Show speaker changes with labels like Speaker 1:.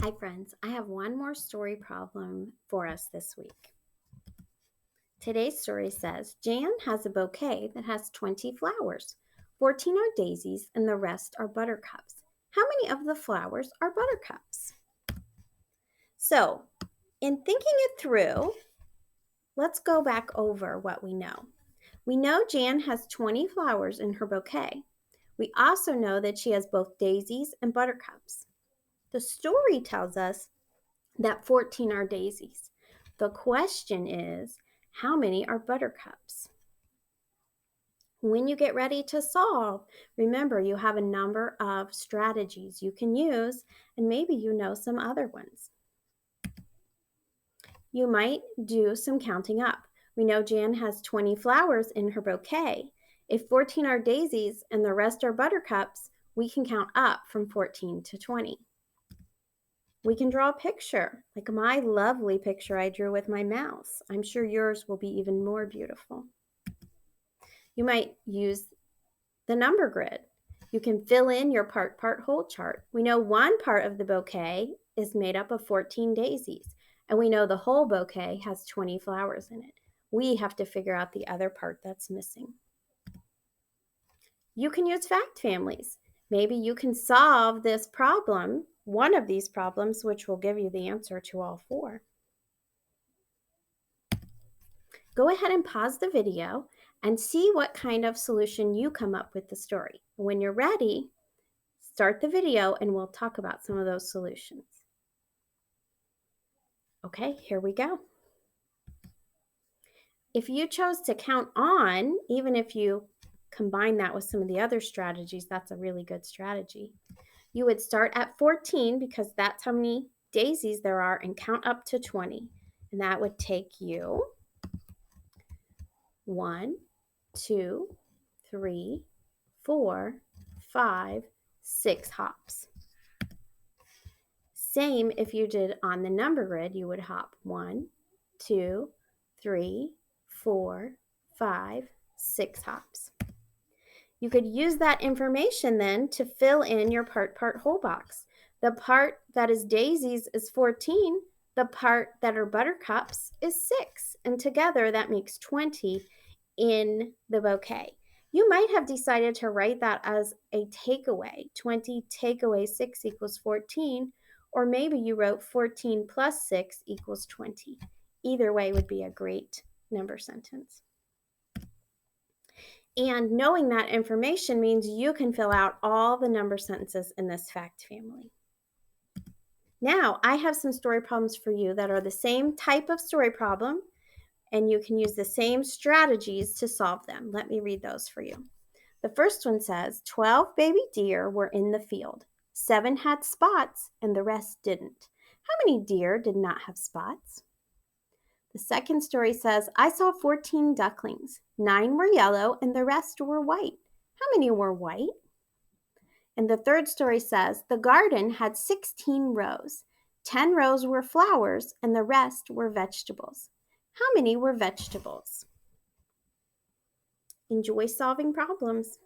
Speaker 1: Hi friends, I have one more story problem for us this week. Today's story says, Jan has a bouquet that has 20 flowers. 14 are daisies and the rest are buttercups. How many of the flowers are buttercups? So, in thinking it through, let's go back over what we know. We know Jan has 20 flowers in her bouquet. We also know that she has both daisies and buttercups. The story tells us that 14 are daisies. The question is, how many are buttercups? When you get ready to solve, remember you have a number of strategies you can use, and maybe you know some other ones. You might do some counting up. We know Jan has 20 flowers in her bouquet. If 14 are daisies and the rest are buttercups, we can count up from 14 to 20. We can draw a picture, like my lovely picture I drew with my mouse. I'm sure yours will be even more beautiful. You might use the number grid. You can fill in your part-whole chart. We know one part of the bouquet is made up of 14 daisies, and we know the whole bouquet has 20 flowers in it. We have to figure out the other part that's missing. You can use fact families. Maybe you can solve this problem, one of these problems, which will give you the answer to all four. Go ahead and pause the video and see what kind of solution you come up with the story. When you're ready, start the video and we'll talk about some of those solutions. Okay, here we go. If you chose to count on, even if you combine that with some of the other strategies, that's a really good strategy. You would start at 14 because that's how many daisies there are and count up to 20. And that would take you 1, 2, 3, 4, 5, 6 hops. Same if you did on the number grid, you would hop 1, 2, 3, 4, 5, 6 hops. You could use that information then to fill in your part-whole box. The part that is daisies is 14. The part that are buttercups is 6. And together that makes 20 in the bouquet. You might have decided to write that as a takeaway. 20 take away 6 equals 14. Or maybe you wrote 14 plus 6 equals 20. Either way would be a great number sentence. And knowing that information means you can fill out all the number sentences in this fact family. Now, I have some story problems for you that are the same type of story problem, and you can use the same strategies to solve them. Let me read those for you. The first one says, 12 baby deer were in the field. 7 had spots, and the rest didn't. How many deer did not have spots? The second story says, I saw 14 ducklings. 9 were yellow and the rest were white. How many were white? And the third story says, the garden had 16 rows. 10 rows were flowers and the rest were vegetables. How many were vegetables? Enjoy solving problems.